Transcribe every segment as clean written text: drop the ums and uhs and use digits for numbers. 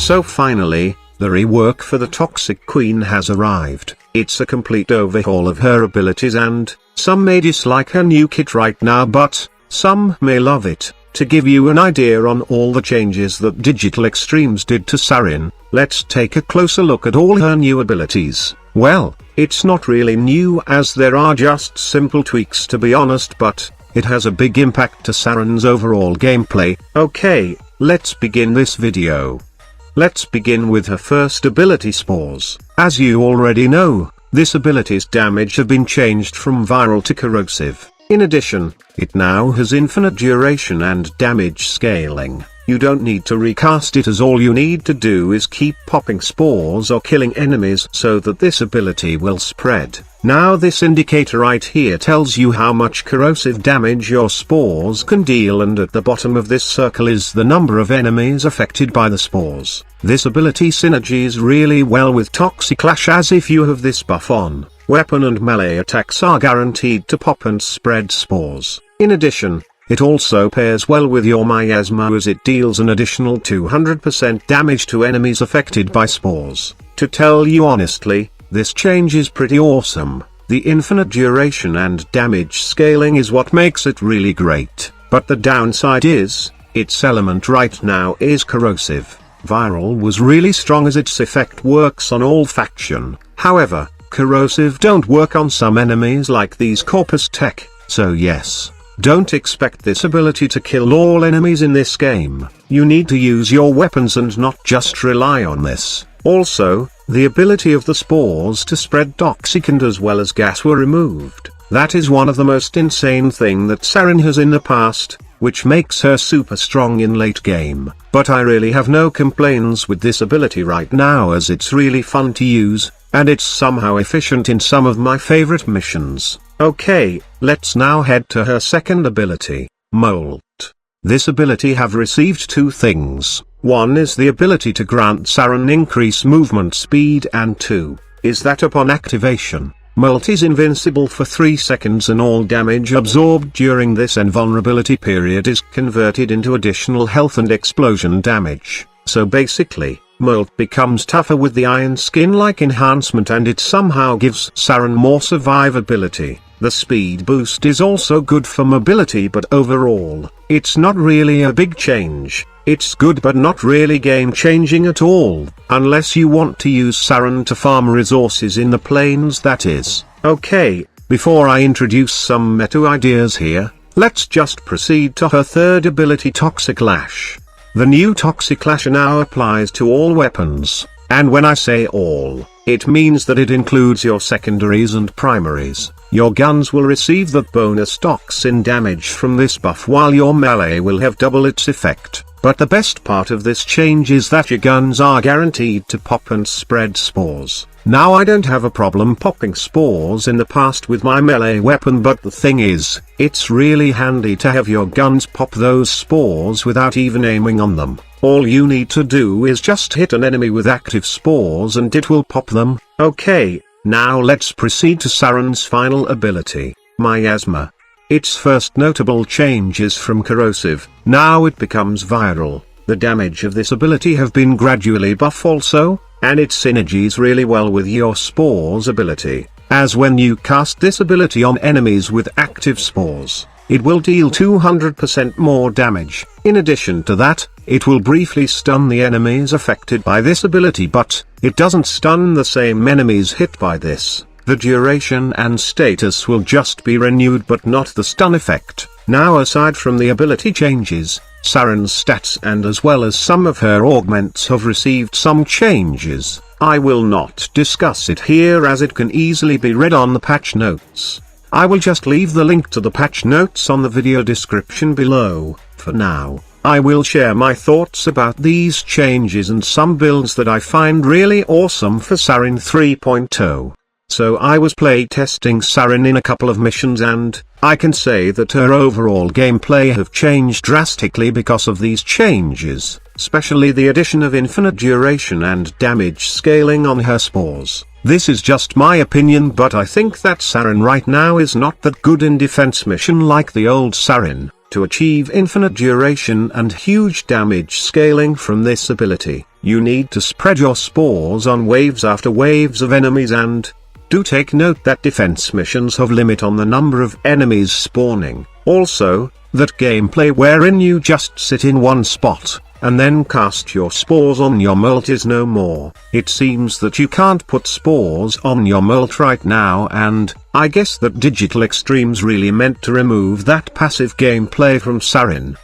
So finally, the rework for the Toxic Queen has arrived. It's a complete overhaul of her abilities, and some may dislike her new kit right now, but some may love it. To give you an idea on all the changes that Digital Extremes did to Saryn, let's take a closer look at all her new abilities. Well, it's not really new, as there are just simple tweaks to be honest, but it has a big impact to Saryn's overall gameplay. Okay, let's begin this video. Let's begin with her first ability, Spores. As you already know, this ability's damage have been changed from viral to corrosive. In addition, it now has infinite duration and damage scaling. You don't need to recast it, as all you need to do is keep popping spores or killing enemies so that this ability will spread. Now this indicator right here tells you how much corrosive damage your spores can deal, and at the bottom of this circle is the number of enemies affected by the spores. This ability synergies really well with Toxic Clash, as if you have this buff on, weapon and melee attacks are guaranteed to pop and spread spores. In addition, it also pairs well with your Miasma, as it deals an additional 200% damage to enemies affected by spores. To tell you honestly, this change is pretty awesome. The infinite duration and damage scaling is what makes it really great, but the downside is, its element right now is corrosive. Viral was really strong as its effect works on all faction. However, corrosive don't work on some enemies like these Corpus Tech, so yes, don't expect this ability to kill all enemies in this game. You need to use your weapons and not just rely on this. Also, the ability of the spores to spread toxic and as well as gas were removed. That is one of the most insane thing that Saryn has in the past, which makes her super strong in late game. But I really have no complaints with this ability right now, as it's really fun to use, and it's somehow efficient in some of my favorite missions. Okay, let's now head to her second ability, Molt. This ability have received two things. One is the ability to grant Saryn increase movement speed, and two is that upon activation, Molt is invincible for 3 seconds and all damage absorbed during this invulnerability period is converted into additional health and explosion damage. So basically, Molt becomes tougher with the iron skin-like enhancement, and it somehow gives Saryn more survivability. The speed boost is also good for mobility, but overall, it's not really a big change. It's good but not really game-changing at all, unless you want to use Saryn to farm resources in the plains, that is. Okay, before I introduce some meta ideas here, let's just proceed to her third ability, Toxic Lash. The new Toxic Lash now applies to all weapons, and when I say all, it means that it includes your secondaries and primaries. Your guns will receive that bonus toxin damage from this buff, while your melee will have double its effect. But the best part of this change is that your guns are guaranteed to pop and spread spores. Now I don't have a problem popping spores in the past with my melee weapon, but the thing is, it's really handy to have your guns pop those spores without even aiming on them. All you need to do is just hit an enemy with active spores and it will pop them. Okay, now let's proceed to Saryn's final ability, Miasma. Its first notable change is from corrosive, now it becomes viral. The damage of this ability have been gradually buffed also, and it synergies really well with your spores ability, as when you cast this ability on enemies with active spores, it will deal 200% more damage. In addition to that, it will briefly stun the enemies affected by this ability, but it doesn't stun the same enemies hit by this. The duration and status will just be renewed but not the stun effect. Now aside from the ability changes, Saryn's stats and as well as some of her augments have received some changes. I will not discuss it here as it can easily be read on the patch notes. I will just leave the link to the patch notes on the video description below. For now, I will share my thoughts about these changes and some builds that I find really awesome for Saryn 3.0. So I was playtesting Saryn in a couple of missions, and I can say that her overall gameplay have changed drastically because of these changes, especially the addition of infinite duration and damage scaling on her spores. This is just my opinion, but I think that Saryn right now is not that good in defense mission like the old Saryn. To achieve infinite duration and huge damage scaling from this ability, you need to spread your spores on waves after waves of enemies, and do take note that defense missions have limit on the number of enemies spawning. Also, that gameplay wherein you just sit in one spot and then cast your spores on your molt is no more. It seems that you can't put spores on your molt right now, and I guess that Digital Extremes really meant to remove that passive gameplay from Saryn.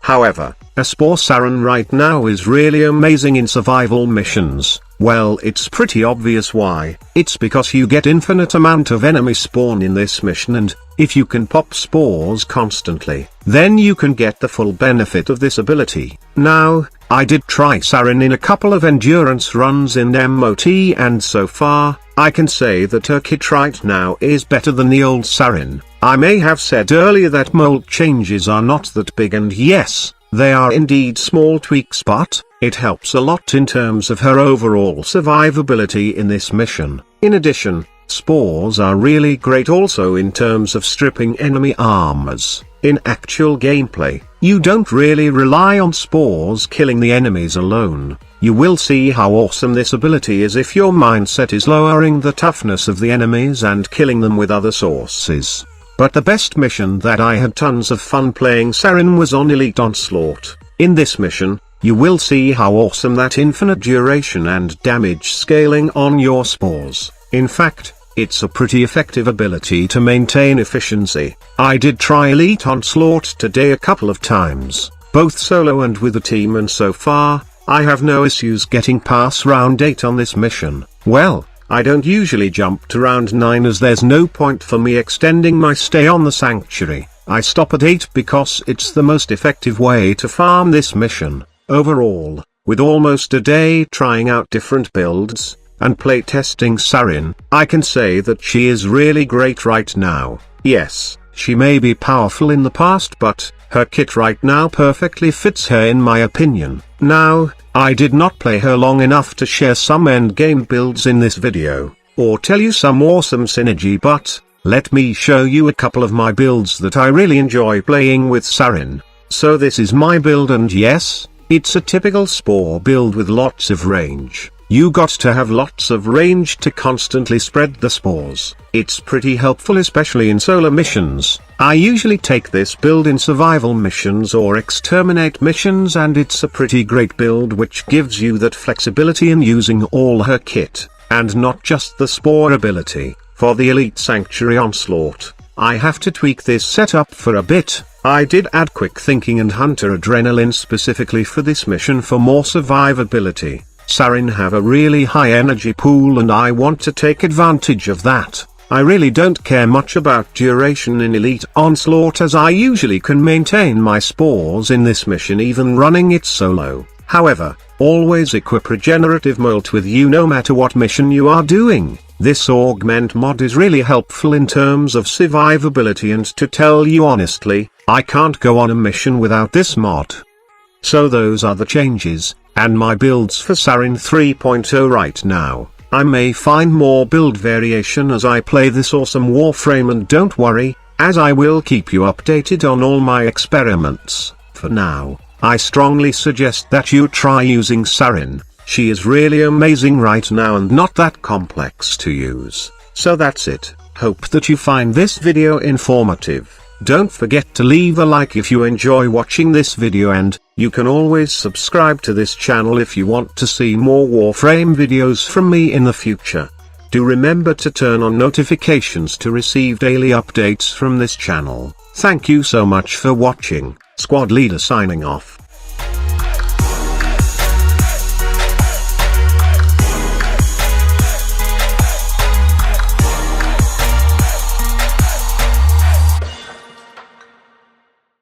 However, a spore Saryn right now is really amazing in survival missions. Well, it's pretty obvious why. It's because you get infinite amount of enemy spawn in this mission, and if you can pop spores constantly, then you can get the full benefit of this ability. Now, I did try Saryn in a couple of endurance runs in MOT, and so far, I can say that her kit right now is better than the old Saryn. I may have said earlier that molt changes are not that big, and yes, they are indeed small tweaks, but it helps a lot in terms of her overall survivability in this mission. In addition, spores are really great also in terms of stripping enemy armors. In actual gameplay, you don't really rely on spores killing the enemies alone. You will see how awesome this ability is if your mindset is lowering the toughness of the enemies and killing them with other sources. But the best mission that I had tons of fun playing Saryn was on Elite Onslaught. In this mission, you will see how awesome that infinite duration and damage scaling on your spores. In fact, it's a pretty effective ability to maintain efficiency. I did try Elite Onslaught today a couple of times, both solo and with a team, and so far, I have no issues getting past round 8 on this mission. Well, I don't usually jump to round 9 as there's no point for me extending my stay on the sanctuary. I stop at 8 because it's the most effective way to farm this mission. Overall, with almost a day trying out different builds and playtesting Saryn, I can say that she is really great right now. Yes, she may be powerful in the past, but her kit right now perfectly fits her in my opinion. Now, I did not play her long enough to share some endgame builds in this video, or tell you some awesome synergy, but let me show you a couple of my builds that I really enjoy playing with Saryn. So this is my build, and yes, it's a typical spore build with lots of range. You got to have lots of range to constantly spread the spores. It's pretty helpful especially in solo missions. I usually take this build in survival missions or exterminate missions, and it's a pretty great build which gives you that flexibility in using all her kit, and not just the spore ability. For the Elite Sanctuary Onslaught, I have to tweak this setup for a bit. I did add Quick Thinking and Hunter Adrenaline specifically for this mission for more survivability. Saryn have a really high energy pool, and I want to take advantage of that. I really don't care much about duration in Elite Onslaught, as I usually can maintain my spores in this mission even running it solo. However, always equip regenerative molt with you no matter what mission you are doing. This augment mod is really helpful in terms of survivability, and to tell you honestly, I can't go on a mission without this mod. So those are the changes, and my builds for Saryn 3.0 right now. I may find more build variation as I play this awesome Warframe, and don't worry, as I will keep you updated on all my experiments. For now, I strongly suggest that you try using Saryn. She is really amazing right now and not that complex to use. So that's it. Hope that you find this video informative. Don't forget to leave a like if you enjoy watching this video, and you can always subscribe to this channel if you want to see more Warframe videos from me in the future. Do remember to turn on notifications to receive daily updates from this channel. Thank you so much for watching. Squad Leader signing off.